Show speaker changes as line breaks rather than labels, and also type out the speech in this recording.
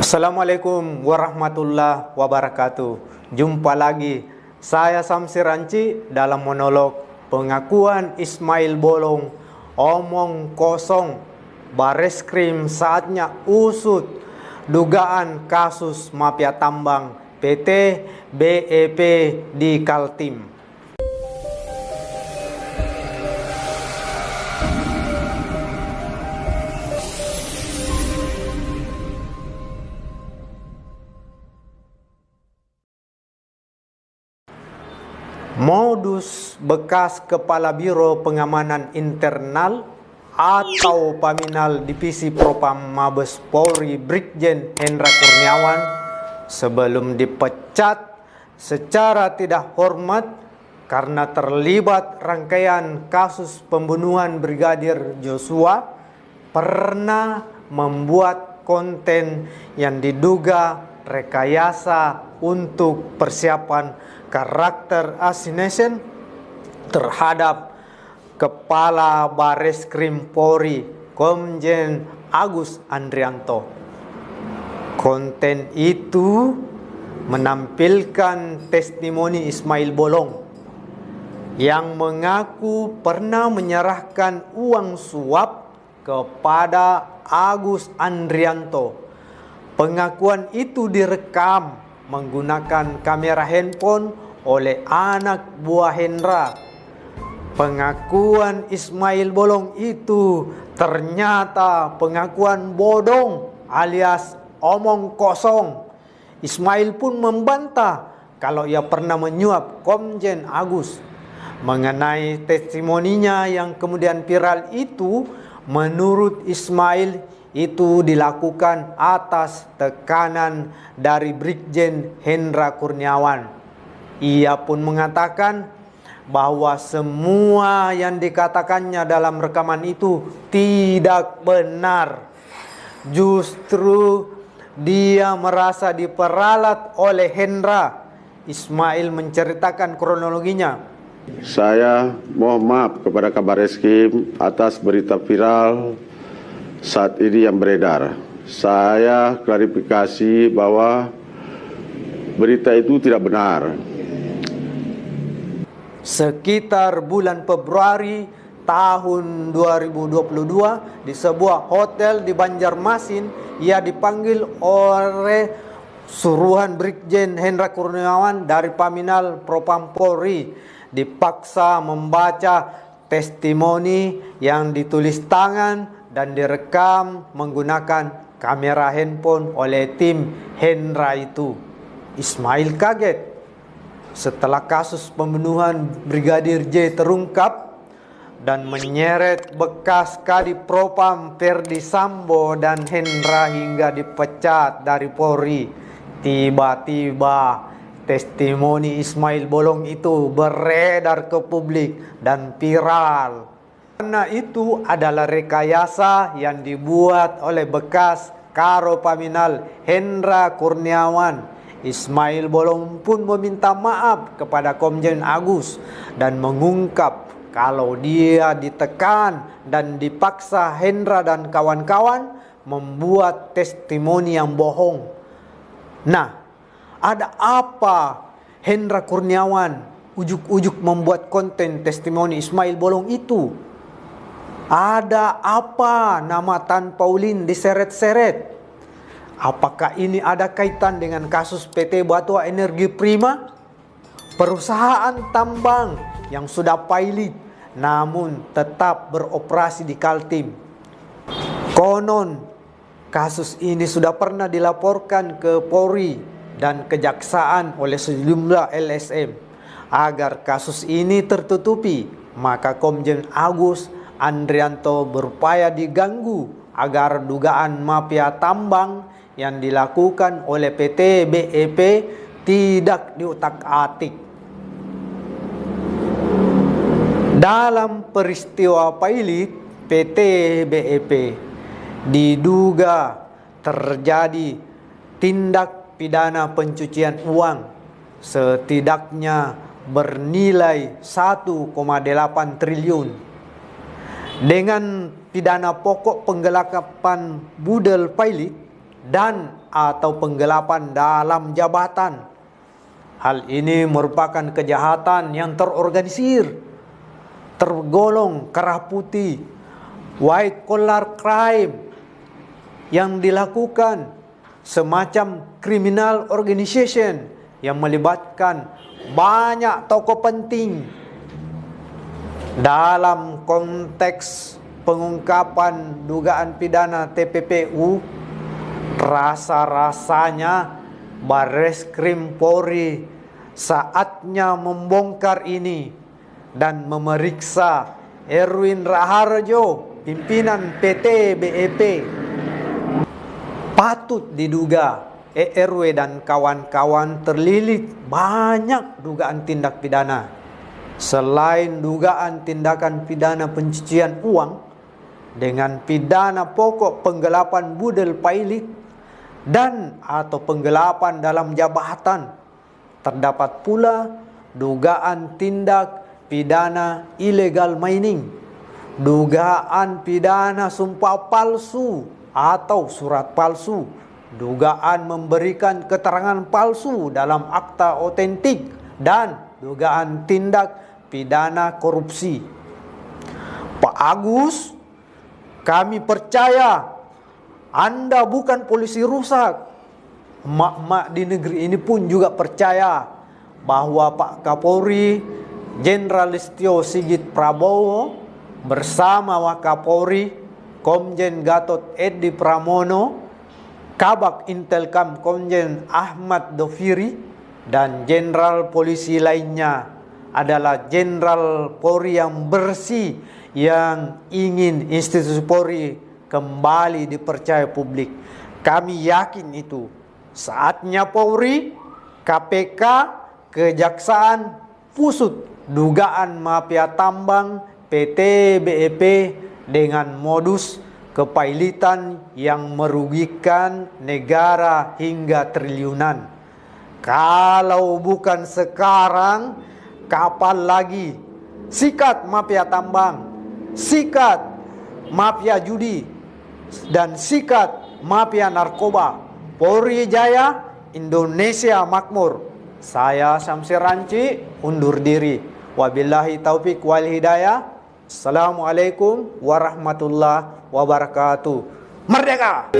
Assalamualaikum warahmatullahi wabarakatuh. Jumpa lagi saya Samsir Ranci dalam monolog pengakuan Ismail Bolong, omong kosong. Bareskrim saatnya usut dugaan kasus mafia tambang PT BEP di Kaltim. Modus bekas Kepala Biro Pengamanan Internal atau Paminal Divisi Propam Mabes Polri Brigjen Hendra Kurniawan sebelum dipecat secara tidak hormat karena terlibat rangkaian kasus pembunuhan Brigadir Joshua pernah membuat konten yang diduga rekayasa untuk persiapan karakter assassination terhadap Kepala Bareskrim Polri Komjen Agus Andrianto. Konten itu menampilkan testimoni Ismail Bolong yang mengaku pernah menyerahkan uang suap kepada Agus Andrianto. Pengakuan itu direkam menggunakan kamera handphone oleh anak buah Hendra. Pengakuan Ismail Bolong itu ternyata pengakuan bodong alias omong kosong. Ismail pun membantah kalau ia pernah menyuap Komjen Agus. Mengenai testimoninya yang kemudian viral itu, menurut Ismail itu dilakukan atas tekanan dari Brigjen Hendra Kurniawan. Ia pun mengatakan bahwa semua yang dikatakannya dalam rekaman itu tidak benar. Justru dia merasa diperalat oleh Hendra. Ismail menceritakan kronologinya.
Saya mohon maaf kepada Kabar Eskrim atas berita viral saat ini yang beredar. Saya klarifikasi bahwa berita itu tidak benar.
Sekitar bulan Februari tahun 2022 di sebuah hotel di Banjarmasin, ia dipanggil oleh suruhan Brigjen Hendra Kurniawan dari Paminal Propam Polri, dipaksa membaca testimoni yang ditulis tangan dan direkam menggunakan kamera handphone oleh tim Hendra itu. Ismail kaget setelah kasus pembunuhan Brigadir J terungkap dan menyeret bekas Kadif Propam Ferdi Sambo dan Hendra hingga dipecat dari Polri. Tiba-tiba testimoni Ismail Bolong itu beredar ke publik dan viral. Karena itu adalah rekayasa yang dibuat oleh bekas Karo Paminal Hendra Kurniawan. Ismail Bolong pun meminta maaf kepada Komjen Agus dan mengungkap kalau dia ditekan dan dipaksa Hendra dan kawan-kawan membuat testimoni yang bohong. Nah, ada apa Hendra Kurniawan ujuk-ujuk membuat konten testimoni Ismail Bolong itu? Ada apa nama Tan Paulin diseret-seret? Apakah ini ada kaitan dengan kasus PT Batua Energi Prima? Perusahaan tambang yang sudah pilot namun tetap beroperasi di Kaltim. Konon kasus ini sudah pernah dilaporkan ke Polri dan Kejaksaan oleh sejumlah LSM. Agar kasus ini tertutupi, maka Komjen Agus Andrianto berupaya diganggu agar dugaan mafia tambang yang dilakukan oleh PT BEP tidak diutak-atik. Dalam peristiwa pilot PT BEP diduga terjadi tindak pidana pencucian uang setidaknya bernilai 1,8 triliun. Dengan pidana pokok penggelapan budel pilot dan atau penggelapan dalam jabatan. Hal ini merupakan kejahatan yang terorganisir, tergolong kerah putih, white collar crime, yang dilakukan semacam criminal organization yang melibatkan banyak tokoh penting dalam konteks pengungkapan dugaan pidana TPPU. Rasa-rasanya Bareskrim Polri saatnya membongkar ini dan memeriksa Erwin Raharjo, pimpinan PT BEP. Patut diduga ERW dan kawan-kawan terlilit banyak dugaan tindak pidana. Selain dugaan tindakan pidana pencucian uang dengan pidana pokok penggelapan budel pailit dan atau penggelapan dalam jabatan, terdapat pula dugaan tindak pidana illegal mining, dugaan pidana sumpah palsu atau surat palsu, dugaan memberikan keterangan palsu dalam akta otentik, dan dugaan tindak pidana korupsi. Pak Agus, kami percaya Anda bukan polisi rusak. Emak-emak di negeri ini pun juga percaya bahwa Pak Kapolri Jenderal Listio Sigit Prabowo bersama Wakapolri Komjen Gatot Edi Pramono, Kabak Intelkam Komjen Ahmad Doviri, dan jenderal polisi lainnya adalah jenderal Polri yang bersih, yang ingin institusi Polri kembali dipercaya publik. Kami yakin itu. Saatnya Polri, KPK, Kejaksaan pusut dugaan mafia tambang PT BEP dengan modus kepailitan yang merugikan negara hingga triliunan. Kalau bukan sekarang, kapan lagi? Sikat mafia tambang, sikat mafia judi, dan sikat mafia narkoba. Polri jaya, Indonesia makmur. Saya Syamsir Ranci undur diri. Wabillahi taufik wal hidayah. Assalamualaikum warahmatullahi wabarakatuh. Merdeka!